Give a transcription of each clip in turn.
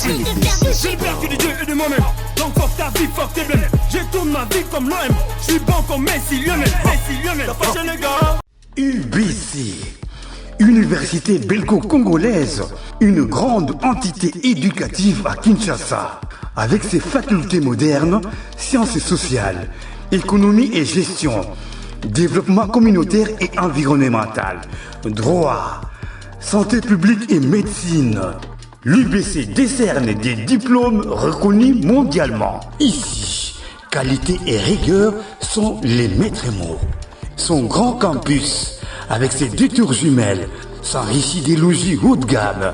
J'ai le père que de Dieu et de moi-même. Donc fuck ta vie, fuck tes blèmes. Je tourne ma vie comme l'OM. Je suis bon comme Messi, Lionel. T'as fâché les gars. UBC, Université belgo-congolaise, une grande entité éducative à Kinshasa, avec ses facultés modernes, sciences sociales, économie et gestion, développement communautaire et environnemental, droit, santé publique et médecine. L'UBC décerne des diplômes reconnus mondialement. Ici, qualité et rigueur sont les maîtres mots. Son grand campus, avec ses 2 tours jumelles, s'enrichit des logis haut de gamme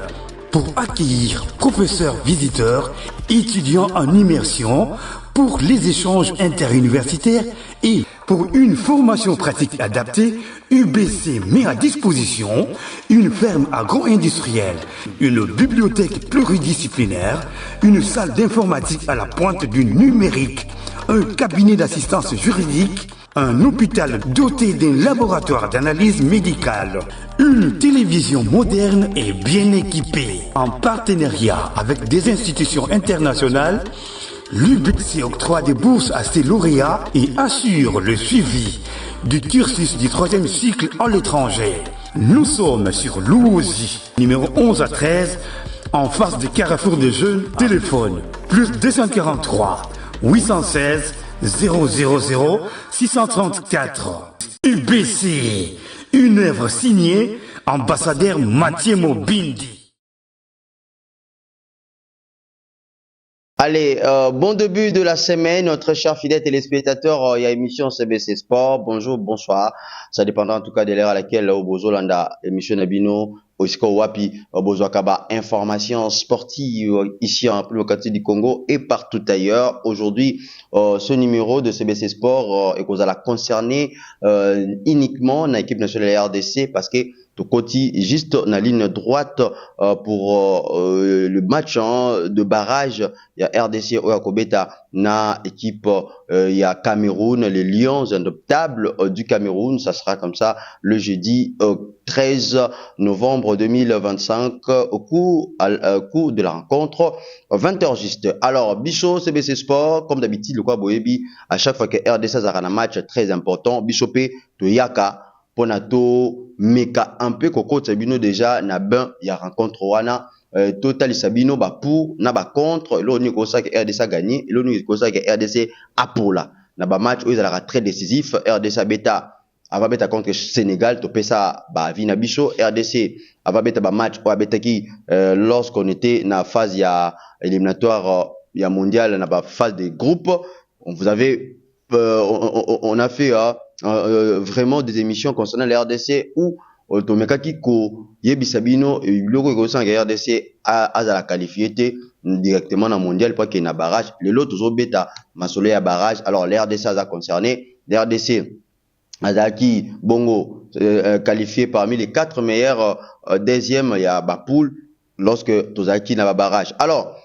pour accueillir professeurs visiteurs, étudiants en immersion, pour les échanges interuniversitaires et pour une formation pratique adaptée. UBC met à disposition une ferme agro-industrielle, une bibliothèque pluridisciplinaire, une salle d'informatique à la pointe du numérique, un cabinet d'assistance juridique, un hôpital doté d'un laboratoire d'analyse médicale, une télévision moderne et bien équipée. En partenariat avec des institutions internationales, l'UBC octroie des bourses à ses lauréats et assure le suivi du cursus du 3e cycle à l'étranger. Nous sommes sur Louosi, numéro 11 à 13, en face du Carrefour des Jeunes. Téléphone plus 243 816 000 634. UBC, une œuvre signée ambassadeur Mathieu Mobindi. Allez, bon début de la semaine, notre cher fidèle téléspectateur, il y a émission CBC Sport. Bonjour, bonsoir. Ça dépendra en tout cas de l'heure à laquelle Obozo Landa, émission Nabino, Osiko Wapi, Obozo Akaba, information sportive ici en localité du Congo et partout ailleurs. Aujourd'hui, ce numéro de CBC Sport est qu'on a concerné uniquement l'équipe nationale de la RDC parce que tout côté juste la ligne droite pour le match de barrage. Il y a RDC Oyakobeta na équipe il y a Cameroun, les Lions indoptables du Cameroun. Ça sera comme ça le jeudi 13 novembre 2025 au cours de la rencontre 20h juste. Alors Bichot CBC Sport comme d'habitude le quoi boyebi à chaque fois que RDC a un match très important Bichopé to Yaka Ponato meka un peu koko sabino déjà na ben ya rencontre wana total sabino ba pour na ba contre lo ni ko ça que RDC a gagné lo ni ko ça que RDC a pour là na ba match où ils sera très décisif. RDC beta ava beta contre Sénégal to pesa ba vina bicho. RDC ava beta ba match ou beta qui lorsqu'on était na phase ya éliminatoire ya mondial na ba phase des groupes vous avez on a fait vraiment des émissions concernant la RDC où Tomekaki ko Yebisabino et Loko Gosan RDC a la qualifié directement dans mondial pour qu'il y ait un barrage. Les autres toujours bêta masolé à barrage. Alors la RDC a concerné. La RDC Azaki Bongo qualifié parmi les 4 meilleurs deuxièmes il y a Bapoul lorsque Tozaki n'a pas barrage. Alors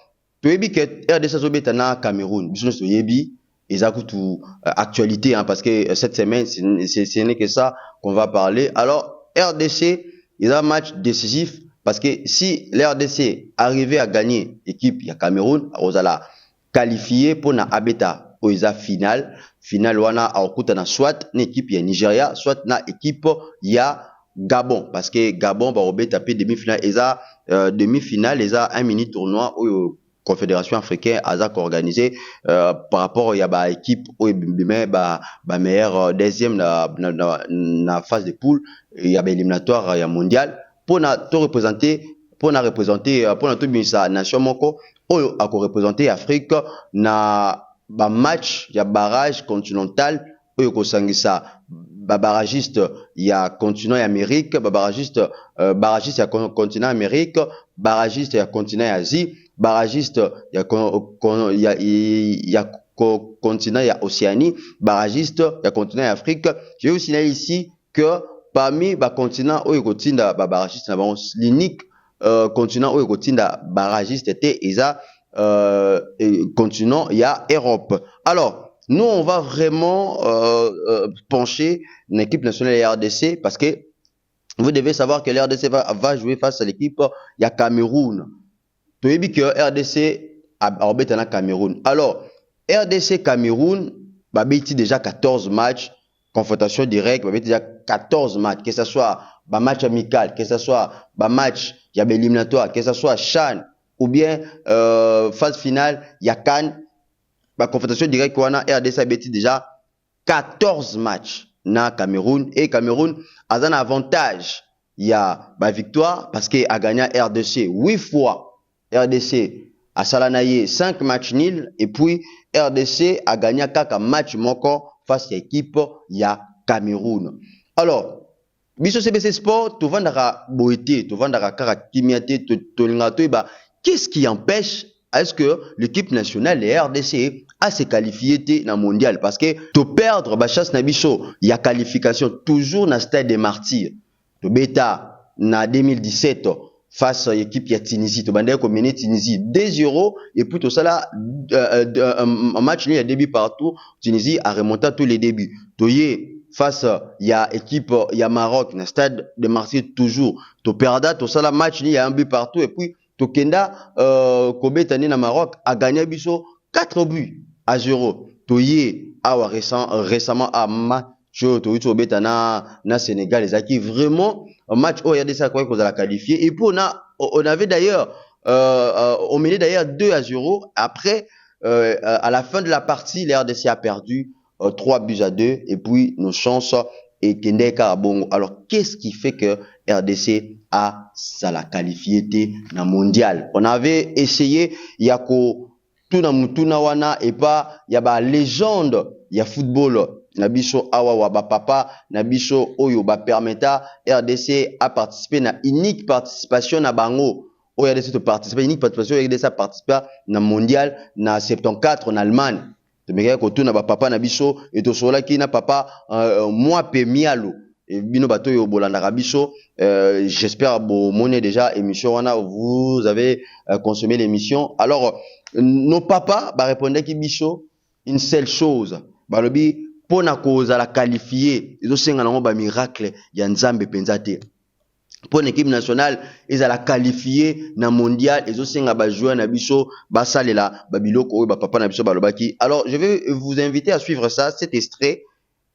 Toyebi que RDC a bêta na Cameroun. Business Toyebi. Ils ont tout actualité parce que cette semaine ce n'est que ça qu'on va parler. Alors RDC ils ont un match décisif parce que si l'RDC arrivait à gagner équipe il y a Cameroun aux ala qualifié pour na abeta aux finale wana a okuta na soit une équipe il y a Nigeria soit na équipe il y a Gabon parce que Gabon va obeta taper demi-finale ils a demi-finale ils a un mini tournoi où Confédération africaine a organisé par rapport à ba équipe où ba meilleur deuxième na phase de poule il y a éliminatoire il y a mondial pour na to représenter pour na to bisa nation moko ou à représenter Afrique na ba match il y a barrage continental où ko sangisa ba barragiste il y a continent Amérique ba barragiste il y a continent Amérique barragiste il y a continent Asie barragiste il y a continent il y a Océanie barragiste il y a continent Afrique. J'ai aussi là ici que parmi ba continent où il continent ba barragiste na l'unique continent où il continent barragiste était isa continent il y a Europe. Alors nous on va vraiment pencher l'équipe nationale de RDC parce que vous devez savoir que l'RDC va jouer face à l'équipe il y a Cameroun. tu as vu que RDC a obéi na Cameroun. Alors, RDC Cameroun, bah déjà 14 matchs, confrontation directe, bah déjà 14 matchs, que ce soit bah match amical, que ce soit bah match y a éliminatoire, que ce soit CHAN ou bien phase finale, y a CAN, bah confrontation directe on a RDC a déjà 14 matchs na Cameroun et Cameroun a un avantage, il y a bah victoire parce qu'il a gagné RDC 8 fois. RDC a salanaye 5 matchs nuls et puis RDC a gagné quelques matchs manquants face à l'équipe ya Cameroun. Alors, biso CBC Sport, tu vendras boité, tu vendras karakimiate, qu'est-ce qui empêche est-ce que l'équipe nationale et RDC a se qualifié dans le mondial? Parce que tu perdre la chasse na biso, il y a qualification toujours dans le stade des martyrs. Tu bêta na 2017 face à l'équipe de Tunisie, tu bandais comme Tunisie 2-0 et puis tout ça là un match il y a début partout, Tunisie a remonté tous les débuts. Tu face il y a équipe il y a Maroc dans le stade de Marseille toujours. Tu perds tout ça là match il y a un but partout et puis tu kenda Kobetani na Maroc a gagné biso 4 buts à 0. Tu récemment à match tu Betana na Sénégal les acquis vraiment un match où il y a des ça qu'on a qualifié et puis on avait d'ailleurs on menait d'ailleurs 2-0 après à la fin de la partie l'RDC a perdu 3-2 et puis nos chances et Kendeka à Bongo. Alors qu'est-ce qui fait que RDC a ça la qualifié dans le mondial? On avait essayé il y a ko tuna mutuna wana et pas il y a ba légende il y a football na biso awa ba papa na biso oyo ba permetta RDC a participé na unique participation na bango oyo RDC to participer unique participation RDC a participé na mondial na 74 en Allemagne. Tu me regardes que na ba papa na biso et to sola ki na papa moi pe mialo et bino bato yo bolanda biso j'espère bon monnaie déjà émission wana vous avez consommé l'émission. Alors nos papas ba répondait ki biso une seule chose ba lobi pour na cause à la qualifier ils ont senga nango ba miracle ya nzambe penza te pour l'équipe nationale ils a la qualifier na mondial ils ont senga ba jouer na biso ba salela ba biloko ba papa na biso ba lobaki. Alors je vais vous inviter à suivre ça cet extrait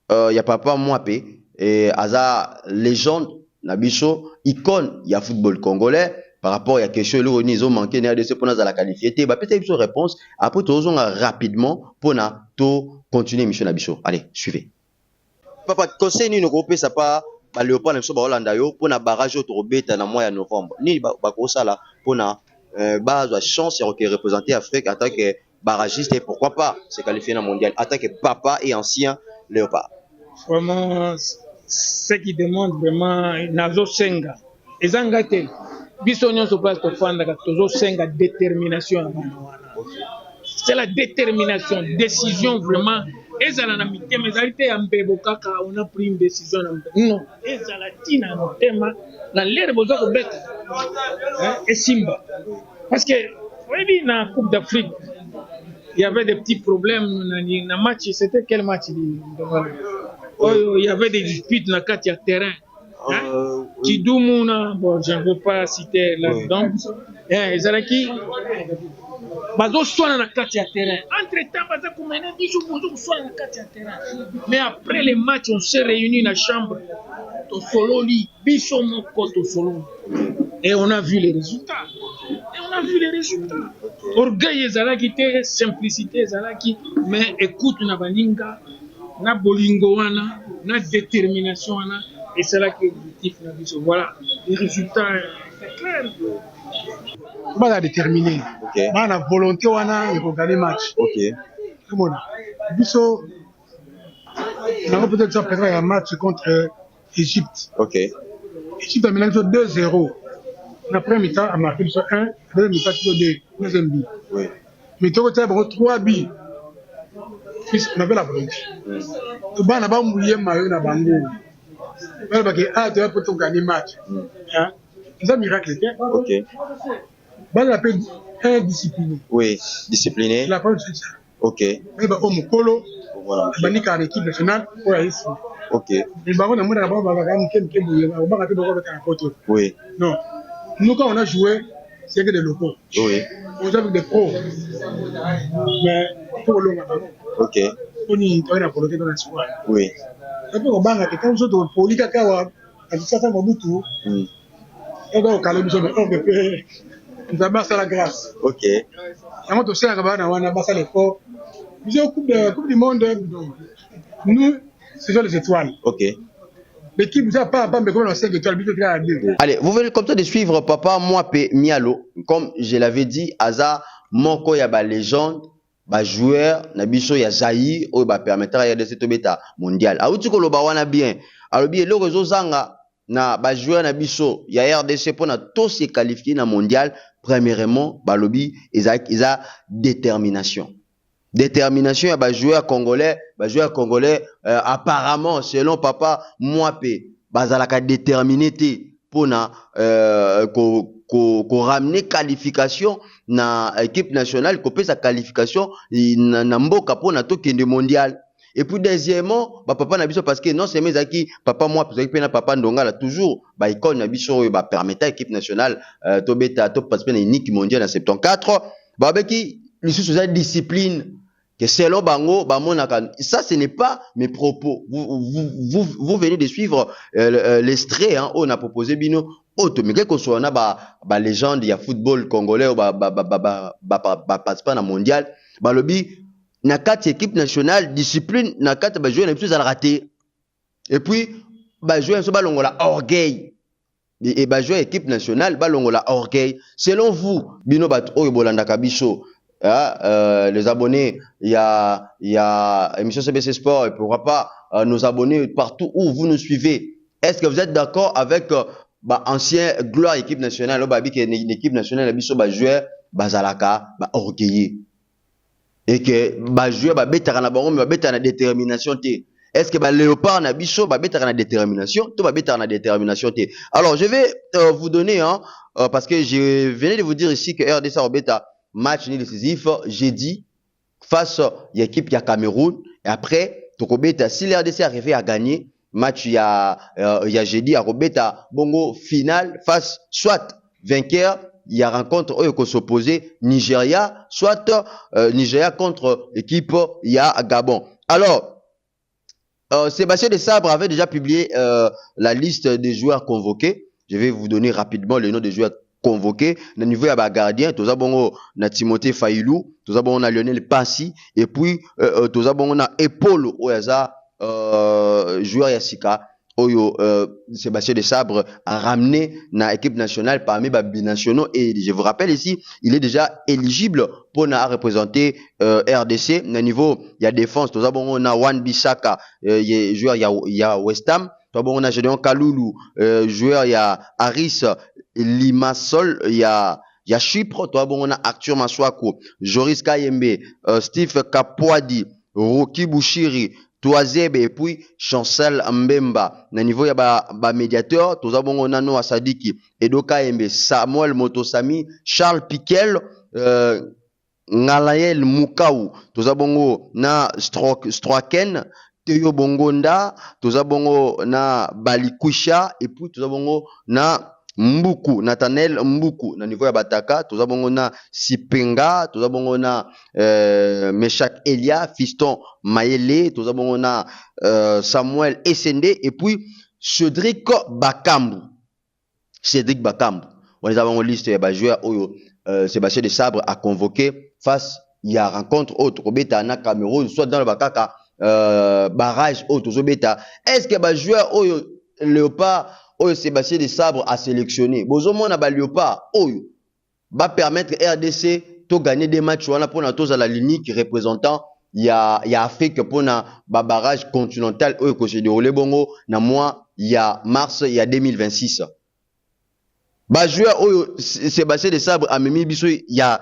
ya papa Mwape et aza légende na biso icône ya football congolais par rapport à quelque chose ils ont manqué na RDC pour la qualifier te ba peut-être une réponse après tous on rapidement pour na to continuer mission na biso. Allez, suivez. Papa conseil ni no groupe ça pas ba Léopold na biso ba Hollanda yo pour na barrage au robeta na mois de novembre. Ni ba ko sala pour na base chance de représenter Afrique en tant que barragiste et pourquoi pas se qualifier dans mondial en tant que papa et ancien Léopard. Vraiment ce qui demande vraiment nazo senga ezangate biso nyonso place to fanda ka tozo senga détermination na bana wana. C'est la détermination, décision vraiment. Et ça la mitema, ezalité ya mbebo kaka on a pris une décision non, et ça la tina no tema na lere bozo ko beta. Et Simba. Parce que oui na Coupe d'Afrique, il y avait des petits problèmes na match, c'était quel match il y avait des disputes na katia terrain. Kidumuna, bon je ne veux pas citer là-dedans. Ezalaki bazo soana na kati ya terrain. Entre-temps, baza kumene biso bozo soana na kati ya terrain. Mais après les matchs, on s'est réunis dans la chambre. To sololi, biso moko to sololi. Et on a vu les résultats. Orgueil ezalaki te, simplicité ezalaki, mais écoute na baninga, na bolingo wana, na détermination wana, et c'est là que l'objectif na biso. Voilà, les résultats c'est clair. On va déterminer. Okay. On a la volonté il faut gagner le match. OK. Comment Biso on a peut-être déjà préparé un match contre Égypte. OK. Égypte a mené 2-0. La première mi-temps a marqué 1, la deuxième mi-temps 2, deuxième but. Oui. Mais tu as 3 buts. On avait la volonté. Tu vas pas mouiller maillot na bango. Parce que tu vas peut gagner le match. C'est un miracle. OK. On appelle indiscipliné. Oui, discipliné. La première c'est ça. OK. Mais bah au Mukolo, voilà. Banika l'équipe nationale pour aller ici. OK. Mais bah on a moins d'abord bah on va gagner quelques bouillons. On va rater de quoi avec un poteau. Oui. Non. Nous quand on a joué, c'est que des locaux. Oui. On avec des pros. Mais pour le moment, Ok. on y a pour le dans l'espoir. Oui. Et puis on banque quand vous êtes poli kakawa, ça fait mon boutou. On va au calme sur le on peut nous abat ça la grâce. Ok. Et on te sert à on a passé les corps. Nous avons coupe du monde. Nous, ce sont les étoiles. Ok. L'équipe nous a pas mais comme on a 5 étoiles, but à 2. Allez, vous venez comme ça de suivre Papa Mwape Mialo. Comme je l'avais dit, Aza Moko ya ba légende, ba joueur, na biso ya Zaïre, ou ba permettra ya de cette bêta mondial. A outi ko lo ba wana bien. Alors bien le réseau zanga na ba joueur na biso ya RDC pour na tous se qualifier na mondial. Premièrement, ba lobby isa détermination. Détermination ya ba joueur congolais apparemment selon Papa Mwape bazalaka déterminé pour na ko ramener qualification na équipe nationale ko sa qualification na mboka pour na tokende mondial. Et puis deuxièmement papa na biso parce que non c'est mes aki Papa Mwape parce que na Papa Ndonga là toujours icône na biso ba permettre équipe nationale to beta to participer na unique mondial en 74 beki lisusu za discipline que selon bango bamonaka. Ça ce n'est pas mes propos. Vous venez de suivre l'extrait hein, on a proposé bino auto mais que soit na ba légende ya football congolais ou participer na mondial balobi na kati équipe nationale discipline na kati ba jouer na biso za raté et puis ba jouer so balongola orgueil et ba jouer équipe nationale balongola orgueil. Selon vous bino bat oyo bolandaka biso les abonnés, il y a émission CBC Sport et pourquoi pas nos abonnés partout où vous nous suivez. Est-ce que vous êtes d'accord avec ancien gloire équipe nationale, une équipe nationale, la biso joueur bazalaka orgueillé et que joueur betara na bango mais betara na détermination té. Est-ce que léopard na biso betara na détermination, tout betara na détermination té. Alors je vais vous donner parce que je venais de vous dire ici que RDC Robeta match décisif jeudi face à l'équipe de Cameroun et après Tokobeta si l'RDC arrivait à gagner match il y a jeudi à Robeta bongo final face soit vainqueur il y a rencontre où il s'opposer Nigeria soit Nigeria contre l'équipe il y a Gabon. Alors Sébastien Desabre avait déjà publié la liste des joueurs convoqués. Je vais vous donner rapidement le nom des joueurs convoqué na niveau ya ba gardien toza bongo na Timothée Failou toza bongo na Lionel Passi et puis toza bongo na Epolo oyaza joueur ya sika oyo Sébastien Desabre a ramené na équipe nationale parmi ba binationaux et je vous rappelle ici il est déjà éligible pour na représenter RDC na niveau ya défense toza bongo na Wan Bissaka joueur ya West Ham toza bongo na Gédéon Kaloulou joueur ya Aris Limassol, il y a Chypre, toi bon on a Arthur Maswako, Joris Kayembe, Steve Kapwadi, Roki Bouchiri, Toazebe et puis Chancel Mbemba. Na niveau ya ba médiateur, toi bon on a Noah Sadiki, Edo Kayembe, Samuel Motosami, Charles Piquel, Ngalael Mukau, toi bon na Stroken, Teo Bongonda, toi bon na Balikwisha et puis toi bon na Mbuku, Nathanael Mbuku, na niveau ya Bataka, toza bongo na Sipenga, toza bongo na Meshak Elia, Fiston Mayele, toza bongo na Samuel Essende, et puis Cédric Bakambu. Cédric Bakambu. On les a en liste ya joueur oyo Sébastien Desabre a convoqué face il y a rencontre autre Robeta na Cameroun, soit dans le Bakaka barrage autre Beta. Est-ce que ba joueur oyo Léopard oyo Sébastien Desabre a sélectionné bozomo na ba Léopard oyo va permettre RDC to gagner des matchs wana pour na tous à la ligne représentant il y a Afrique pour na ba barrage continental oyo ko se déroulé bongo na mois il y a mars il y a 2026 ba joueur oyo Sébastien Desabre a memi biso il y a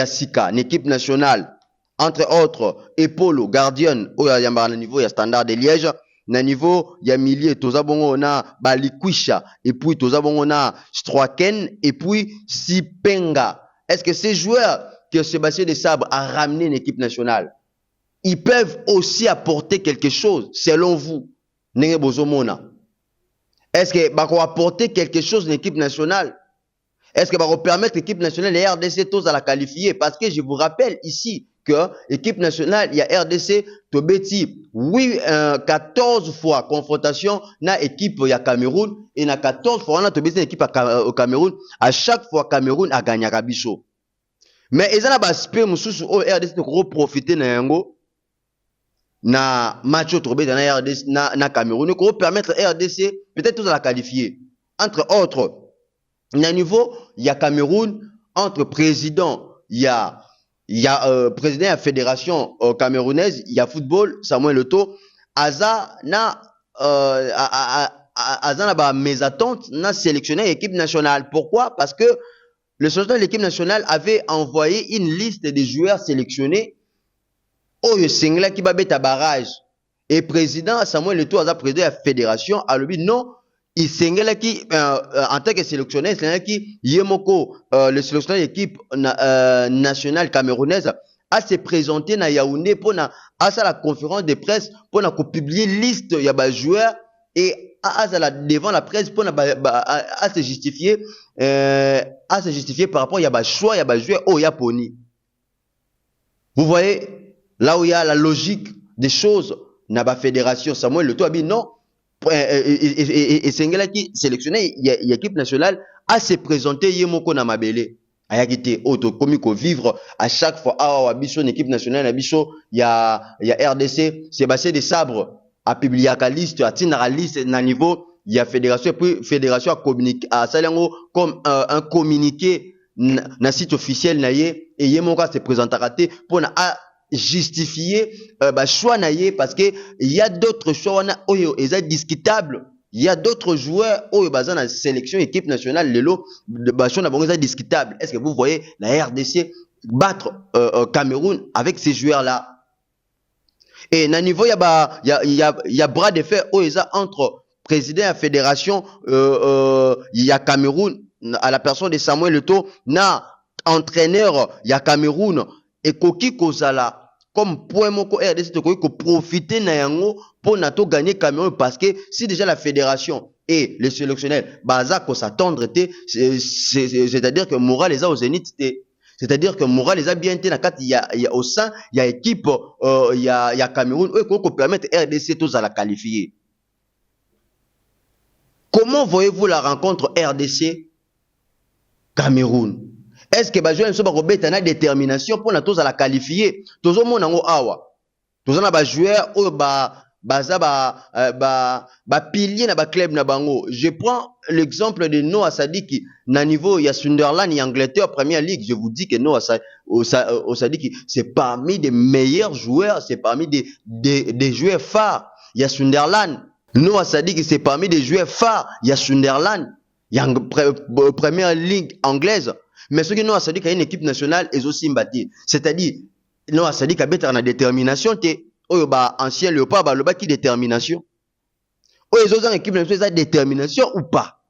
Sika une équipe nationale entre autres Epolo gardien oyo ya na niveau ya Standard de Liège. Na niveau ya milieu toza bongo na Balikwisha et puis toza bongo na Stroken et puis Sipenga. Est-ce que ces joueurs que Sébastien Desabre a ramené une équipe nationale ils peuvent aussi apporter quelque chose selon vous? Est-ce que bako apporter quelque chose dans l'équipe nationale? Est-ce que va permettre l'équipe nationale et RDC tous à la qualifier? Parce que je vous rappelle ici que l'équipe nationale, il y a RDC, Tobeti, oui, 14 fois confrontation na équipe il y a Cameroun et na 14 fois on a Tobeti équipe au Cameroun. À chaque fois Cameroun a gagné à Bicho. Mais ils ont aspect mususu au RDC de profiter na yango na match au Tobeti na RDC na Cameroun pour permettre RDC peut-être tous à la qualifier. Entre autres, à niveau, il y a Cameroun, entre président, il y a président de la fédération camerounaise, il y a football, Samuel Eto'o, Aza na mes attentes, na sélectionné l'équipe nationale. Pourquoi? Parce que le sélectionneur de l'équipe nationale avait envoyé une liste de joueurs sélectionnés au Singla qui va mettre à barrage. Et président Samuel Eto'o, Aza président de la fédération, a dit non. Il s'engage qui en tant que sélectionneur, qui Yemoko, le sélectionneur de l'équipe nationale camerounaise, a se présenté na Yaoundé pour na à la conférence de presse pour na publier liste y a joueurs et à devant la presse pour na à se justifier par rapport y a choix y a joueurs au Yaponi. Vous voyez là où il y a la logique des choses na ba fédération Samuel Eto'o a dit non. Et Sengela qui sélectionné l'équipe nationale a se présenté Yemoko na Mabele a quitté auto comico vivre à chaque fois à Bicho équipe nationale à Bicho il y a RDC Sébastien de Sabre a publié la liste a tina la liste na niveau il y a fédération puis fédération a communiqué à Salango comme un communiqué na site officiel na et Yemoko se présentera pour na justifier choix naïe parce que il y a d'autres choix est discutable. Il y a d'autres joueurs dans la sélection équipe nationale lelo choix discutable. Est-ce que vous voyez la RDC battre Cameroun avec ces joueurs là? Et na niveau il y a bras de fer entre président de la fédération il y a Cameroun à la personne de Samuel Eto'o na entraîneur il y a Cameroun et Koki Kozala comme point moko RDC to ko profiter na yango pour na to gagner Cameroun parce que si déjà la fédération et les sélectionneurs baza ko s'attendre c'est-à-dire que moral les a au zénith c'est-à-dire que moral les a bien été na kat il y a au sein il y a équipe il y a Cameroun et ko permettre RDC tous à la qualifier. Comment voyez-vous la rencontre RDC Cameroun? Est-ce que les joueurs ont une détermination pour tous à la qualifier? Tous les gens ont awa. Tous les joueurs ont pilier na ba club na bango. Je prends l'exemple de Noah Sadiki. Na niveau il y a Sunderland et Angleterre Premier League. Je vous dis que Noah Sadiki c'est parmi des meilleurs joueurs, c'est parmi des joueurs phares. Il y a Sunderland. Noah Sadiki c'est parmi des joueurs phares. Il y a Sunderland. Il y a Premier League anglaise. Mais ce qui nous a dit qu'il y a une équipe nationale est aussi bâtie. C'est-à-dire, nous a dit qu'il y a une détermination, ancien léopard, qui détermination. Ils ont une équipe nationale, détermination ou pas.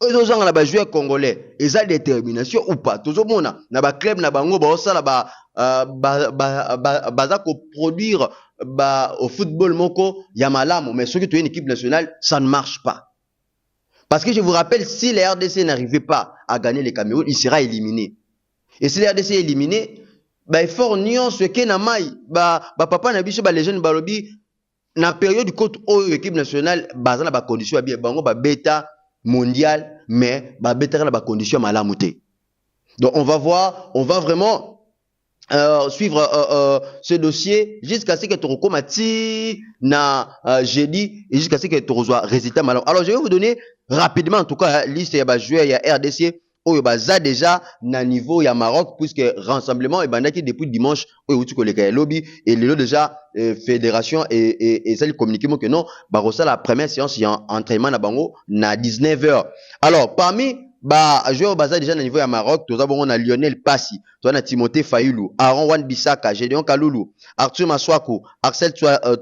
Ils ont un joueur congolais, ils ont détermination ou pas. Tout le monde, dans le club, dans le produire au football, il y a malamo. Mais ce qui est une équipe nationale, ça ne marche pas. Parce que je vous rappelle, si les RDC n'arrivaient pas à gagner le Cameroun, il sera éliminé. Et si les RDC est éliminé, il faut nier ce qu'est na mai. Papa na biso les jeunes balobi na période côte équipe nationale bazana ba condition bien bango ba bêta mondial mais ba bêta na ba condition malamuté. Donc on va voir, on va vraiment suivre ce dossier jusqu'à ce que tu recommences na jeudi et jusqu'à ce que tu reçois résultat malin. Alors je vais vous donner rapidement en tout cas liste il y a joueurs il y a RDC ou baza déjà na niveau il y a Maroc puisque rassemblement et bandaki depuis dimanche où tu connais lobby et le déjà fédération et ça le communiqué que non barossa la première séance il y a entraînement na bango na 19h. Alors parmi joueur baza déjà na niveau ya Maroc tous avons on a Lionel Passi, toi na Timothée Fayulu, Aaron Wan Bissaka, Gédéon Kaloulou, Arthur Maswaku, Arcel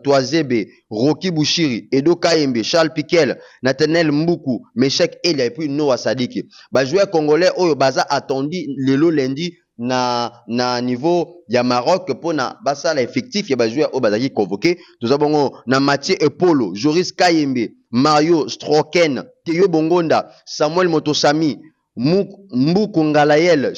Toazebe, Rocky Bouchiri, Edo Kaembe, Charles Piquel, Nathaniel Mboukou, Meshek Elia et puis Noah Sadiki. Joueur congolais oyo baza attendu lelo lundi na niveau ya Maroc pour na basa la effectif ya joueur oyo bazaki convoqué. Tous avons na Mathieu Epolo, Joris Kayembe, Mario Stroken, Théo Bongonda, Samuel Motosami, Mbuku Ngalayel,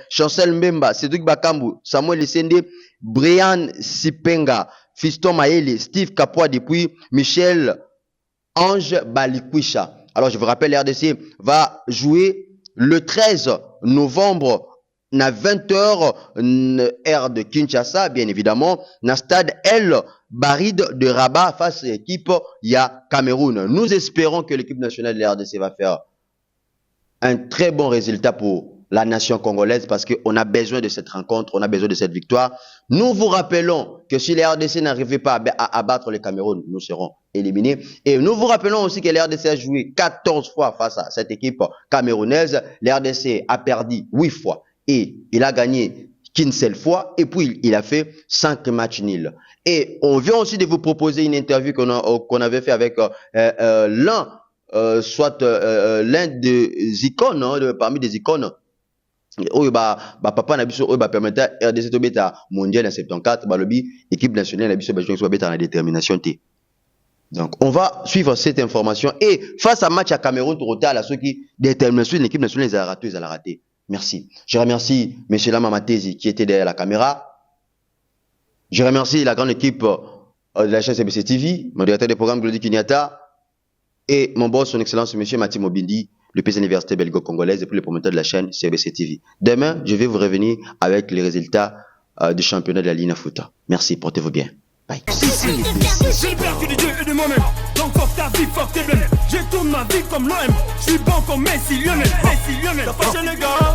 Chancel Mbemba, Cédric Bakambu, Samuel Essende, Brian Sipenga, Fiston Maele, Steve Kapoa depuis Michel Ange Balikwisha. Alors je vous rappelle, la RDC va jouer le 13 novembre à 20h heure de Kinshasa, bien évidemment, dans stade El Barid de Rabat face à l'équipe Cameroun. Nous espérons que l'équipe nationale de la RDC va faire un très bon résultat pour la nation congolaise parce qu'on a besoin de cette rencontre, on a besoin de cette victoire. Nous vous rappelons que si les RDC n'arrivaient pas à battre le Cameroun, nous serons éliminés. Et nous vous rappelons aussi que les RDC a joué 14 fois face à cette équipe camerounaise. Les RDC a perdu 8 fois et il a gagné qu'une seule fois et puis il a fait 5 matchs nuls. Et on vient aussi de vous proposer une interview qu'on avait fait avec l'un des icônes, parmi des icônes. Papa na biso permettre RDC to beta mondial en 74 balobi équipe nationale na biso ba beta na détermination t. Donc on va suivre cette information et face à match à Cameroun tout retard ceux qui détermination l'équipe nationale ils a raté. Merci. Je remercie monsieur Lama Matezi qui était derrière la caméra. Je remercie la grande équipe de la chaîne CBC TV, modérateur des programmes Glody Kinyata et mon boss son excellence monsieur Mathieu Mobindi, le PS Université belgo-congolaise et puis le promoteur de la chaîne CBC TV. Demain, je vais vous revenir avec les résultats du championnat de la Ligue Futa. Merci, portez-vous bien. Bye. J'ai perdu de Dieu et de moi-même. Donc fuck ta vie, fuck tes blèmes. Je tourne ma vie comme l'OM. Je suis bon comme Messi, Lionel. T'as fâché les gars.